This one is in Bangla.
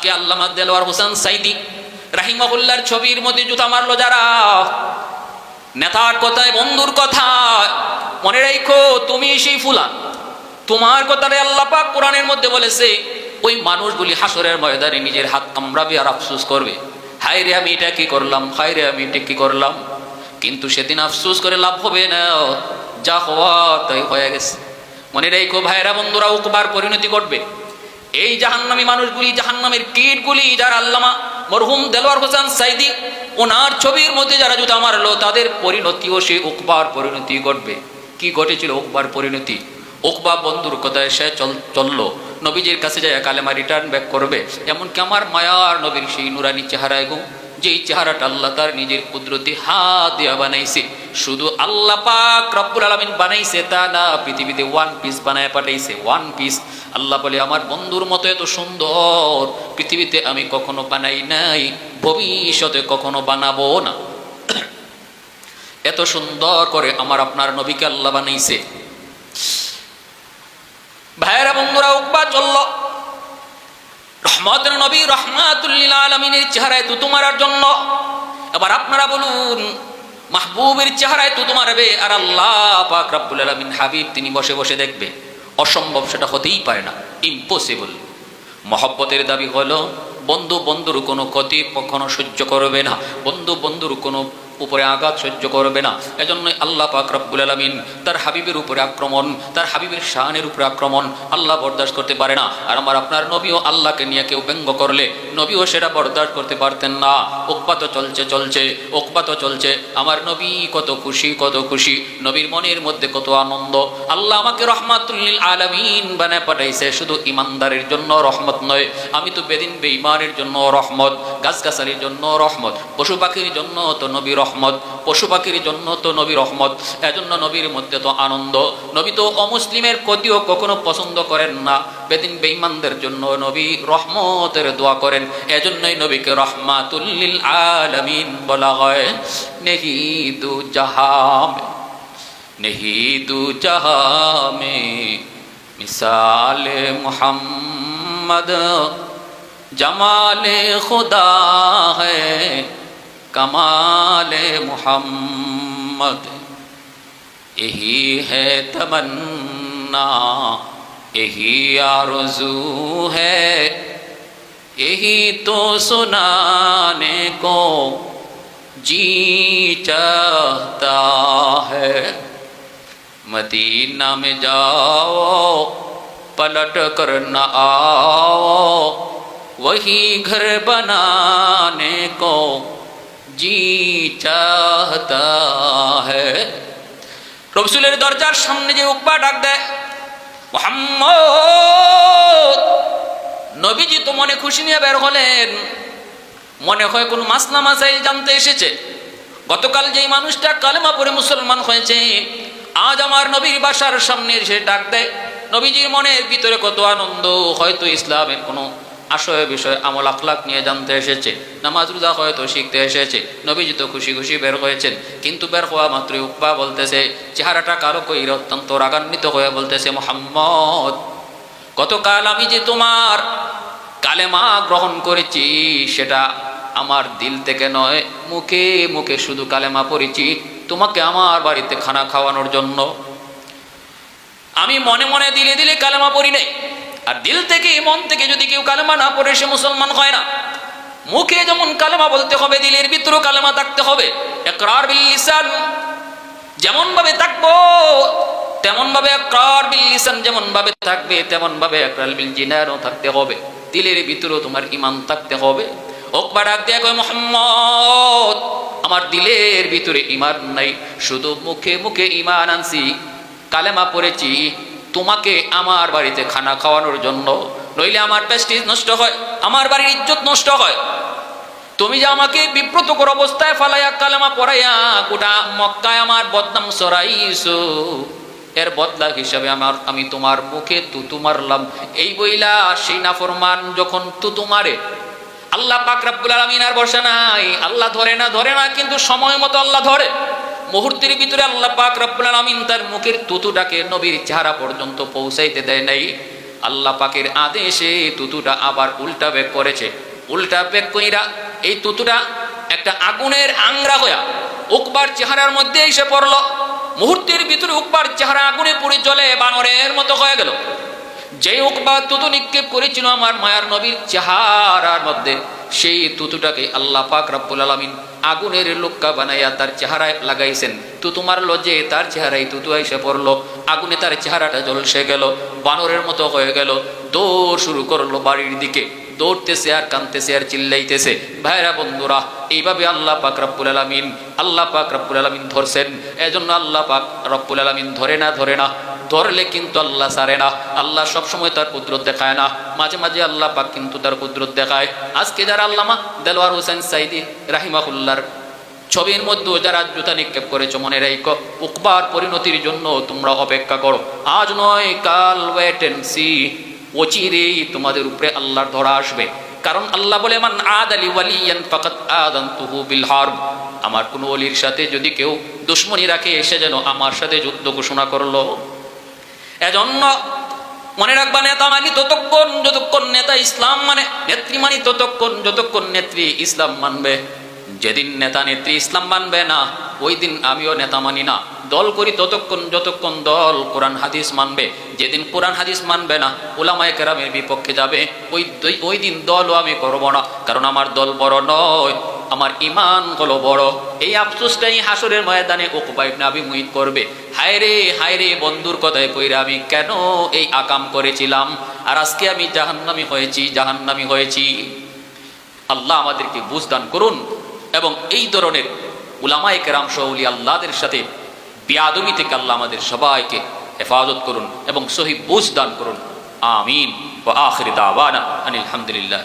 আজকে আল্লামা দেলোয়ার হোসেন সাইদি রাহিমাহুল্লাহর ছবির মধ্যে জুতা মারলো যারা, নেতার কথায় বন্ধুর কথা, মনে রেখো তুমি সেই ফুলান, তোমার কথাটা আল্লাহ পাক কোরআনের মধ্যে বলেছে। ওই মানুষগুলি হাসরের ময়দানে নিজের হাত কামড়াবে আর আফসোস করবে, হায় রে আমি এটা কি করলাম, হায় রে আমি এটা কি করলাম। কিন্তু সেদিন আফসোস করে লাভ হবে না, যা হওয়া তাই হয়ে গেছে। মনে রেখো ভাইরা বন্ধুরা, উকবার পরিণতি ঘটবে। এই জাহান্নামী মানুষগুলি, জাহান্নামের কীটগুলি যারা আল্লামা মরহুম দেলোয়ার হোসেন সাইদি ওনার ছবির মধ্যে যারা জুতা মারলো, তাদের পরিণতিও সেই উকবার পরিণতি ঘটবে। কি ঘটেছিল উকবার পরিণতি? উকবা বন্ধুর কথায় সে চললো, নবীজির কাছে যায় কালেমা রিটার্ন ব্যাক করবে। এমনকি আমার মায়ার নবীর সেই নুরানি চেহারায় গো, যেই চেহারাটা আল্লাহ তার নিজের কুদরতি হাত দিয়া বানাইছে। শুধু আল্লাহ পাক রব্বুল আলামিন বানাইছে তা না, পৃথিবীতে ওয়ান পিস বানায় পাঠাইছে, ওয়ান পিস। আল্লাহ বলে আমার বন্ধুর মতো এত সুন্দর পৃথিবীতে আমি কখনো বানাই নাই, ভবিষ্যতে কখনো বানাবো না। এত সুন্দর করে আমার আপনার নবীকে আল্লাহ বানাইছে। ভাইরা বন্ধুরা, উকবা চলল রহমতের নবী রহমাতুল লিল আলামিনের চেহারায় তুতু মারার জন্য। এবার আপনারা বলুন, মাহবুবের চেহারায় তুতু মারবে আর আল্লাহ পাক রব্বুল আলামিন হাবিব তিনি বসে বসে দেখবে? অসম্ভব, সেটা হতেই পারে না, ইম্পসিবল। মহব্বতের দাবি হলো বন্ধু বন্ধুর কোনো ক্ষতি কখনো সহ্য করবে না, বন্ধু বন্ধুর কোনো উপরে আঘাত সহ্য করবে না। এজন্যই আল্লাহ পাক রব্বুল আলামিন তার হাবিবের উপরে আক্রমণ, তার হাবিবের শানের উপরে আক্রমণ আল্লাহ বরদাস্ত করতে পারে না। আর আমার আপনার নবীও আল্লাহকে নিয়ে কেউ ব্যঙ্গ করলে নবীও সেটা বরদাস্ত করতে পারতেন না। উকবা তো চলছে, উকবা তো চলছে। আমার নবী কত খুশি, কত খুশি, নবীর মনের মধ্যে কত আনন্দ। আল্লাহ আমাকে রহমাতুল লিল আলামিন বানায় পাঠাইছে, শুধু ইমানদারের জন্য রহমত নয়, আমি তো বেদিন বেঈমানের জন্য রহমত, গাছগাছালির জন্য রহমত, পশু পাখির জন্য তো নবী রহমত, পশু পাখির জন্য তো নবী রহমত। এজন্য নবীর মধ্যে তো আনন্দ। নবী তো অমুসলিমের ক্ষতিও কখনো পছন্দ করেন না, বেদিন বেঈমানদের জন্য নবী রহমতের দোয়া করেন। এজন্যই নবীকে রহমাতুল লিল আলামিন বলা হয়। নেহি দু জাহান মে, নেহি দু জাহান মে মিসালে মুহাম্মদ, जमाले खुदा है कमाले मोहम्मद, यही है तमन्ना यही आरज़ू है, यही तो सुनाने को जी चाहता है। मदीना में जाओ पलट कर न आओ, वही घर बनाने को जी चाहता है। রসুলের দরজার সামনে যে উকবা ডাক দেয় মুহাম্মদ, নবীজি তো মনে খুশি নিয়ে বের হলেন, মনে হয় কোন মাসলা মাসাইল জানতে এসেছে। গতকাল যেই মানুষটা কালেমা পড়ে মুসলমান হয়েছে, আজ আমার নবীর বাসার সামনে এসে ডাক দেয়। নবীজির মনের ভিতরে কত আনন্দ, হয়তো ইসলামের কোনো আশয় বিষয় আমল আখলাক নিয়ে জানতে এসেছে, নামাজ রোজা হয়তো শিখতে এসেছে। নবীজি তো খুশি খুশি বের হয়েছেন, কিন্তু বের হওয়া মাত্রই উকবা বলতেছে, চেহারাটা কালো কইরা অত্যন্ত রাগান্বিত হয়ে বলতেছে, মুহাম্মদ গতকাল আমি যে তোমার কালেমা গ্রহণ করেছি সেটা আমার দিল থেকে নয়, মুখে মুখে শুধু কালেমা পড়েছি তোমাকে আমার বাড়িতে খানা খাওয়ানোর জন্য। আমি মনে মনে দিলে দিলে কালেমা পড়ি নাই। আর দিল থেকে মন থেকে যদি কেউ কালেমা না পড়ে সে মুসলমান হয় না। মুখে যেমন কালেমা বলতে হবে, দিলের ভিতরেও কালেমা থাকতে হবে। ইকরার বিল লিসান যেমন ভাবে থাকবো তেমন ভাবে ইকরার বিল লিসান যেমন ভাবে থাকবে তেমন ভাবে ইকরার বিল জিনানও থাকতে হবে। দিলের ভিতরেও তোমার ঈমান থাকতে হবে। উকবা ডাক দিয়ে কয়, মুহাম্মদ আমার দিলের ভিতরে ঈমান নাই, শুধু মুখে মুখে ঈমান আনছি, কালেমা পড়েছি তোমাকে আমার বাড়িতে খানা খাওয়ানোর জন্য, নইলে আমার প্রেস্টিজ নষ্ট হয়, আমার বাড়ির ইজ্জত নষ্ট হয়। তুমি যে আমাকে বিব্রতকর অবস্থায় ফালাইয়া কালেমা পড়াইয়া গোটা মক্কায় আমার বদনাম ছড়াইছো, এর বদলা হিসাবে আমি তোমার মুখে তুতু মারলাম। এই বইলা সেই নাফরমান যখন তুতু মারে, আল্লাহ পাক রব্বুল আলামিন আর বসে নাই। আল্লাহ ধরে না, কিন্তু সময় মতো আল্লাহ ধরে। মুহূর্তের ভিতরে আল্লাহ পাক রব্বুল আলামিন তার মুখের তুতুটাকে নবীর চেহারা পর্যন্ত পৌঁছাইতে দেয় নাই। আল্লাহ পাকের আদেশে তুতুটা আবার উল্টা বেগ করেছে। উল্টা বেগ কইরা এই তুতুটা একটা আগুনের আংরা হইয়া উকবার চেহারার মধ্যে এসে পড়লো। মুহূর্তের ভিতরে উকবার চেহারা আগুনে পুড়ে জ্বলে বানরের মতো হয়ে গেল। যে উকবা তুতু নিক্ষেপ করেছিল আমার মায়ার নবীর চেহারার মধ্যে, সেই তুতুটাকে আল্লাহ পাক রব্বুল আলামিন আগুনের লোক্কা বানাইয়া তার চেহারায় লাগাইছেন। তুতু মারলো যে তার চেহারায় তুতু এসে পড়লো, আগুনে তার চেহারাটা জ্বলসে গেল, বানরের মতো হয়ে গেল। দৌড় শুরু করলো বাড়ির দিকে, দৌড়তেছে আর কাঁদতেছে আর চিল্লাইতেছে। ভাইরা বন্ধুরা, এইভাবে আল্লাহ পাক রব্বুল আলামিন ধরছেন। এজন্য আল্লাহ পাক রব্বুল আলামিন ধরে না ধরলে কিন্তু আল্লাহ ছাড়ে না। আল্লাহ সবসময় তার কুদরত দেখায় না, মাঝে মাঝে আল্লাহ পাক কিন্তু তার কুদরত দেখায়। আজকে যারা আল্লামা দেলোয়ার হোসেন সাইদি রাহিমাহুল্লাহর ছবির মধ্যে যারা জুতা নিক্ষেপ করেছো, মনে রাখো উকবার পরিণতির জন্য তোমরা অপেক্ষা করো। আজ নয় কাল, ওয়েট এন্ড সি। অচিরেই তোমাদের উপরে আল্লাহর ধরা আসবে। কারণ আল্লাহ বলে, মান আদালি ওয়ালিয়ান ফাকাত আযানতুহু বিল হারব। আমার কোন ওলির সাথে যদি কেউ দুশমনি রাখে, সে যেন আমার সাথে যুদ্ধ ঘোষণা করলো। এজন্য মনে রাখবা, নেতা মানি যতক্ষণ নেতা ইসলাম মানে, নেত্রী মানি যতক্ষণ নেত্রী ইসলাম মানবে। যেদিন নেতা নেত্রী ইসলাম মানবে না, ওই দিন আমিও নেতা মানি না। দল করি যতক্ষণ দল কোরআন হাদিস মানবে। যেদিন কোরআন হাদিস মানবে না, উলামায়ে কেরামের বিপক্ষে যাবে, ওই দিন দলও আমি করব না। কারণ আমার দল বড় নয়, আমার ইমান হলো বড়। এই আফসোসটাই হাসরের ময়দানে উকবা ইবনে আবি মুঈত করবে। হায় রে বন্ধুর কথায় কইরা আমি কেন এই আকাম করেছিলাম, আর আজকে আমি জাহান্নামী হয়েছি। আল্লাহ আমাদেরকে বুঝ দান করুন এবং এই ধরনের উলামায়ে কেরাম সহ ওলি আল্লাহদের সাথে বেয়াদবি থেকে আল্লাহ আমাদের সবাইকে হেফাজত করুন এবং সহি বুঝ দান করুন। আমিন। ওয়া আখির দাওয়ানা আনিল হামদুলিল্লাহ।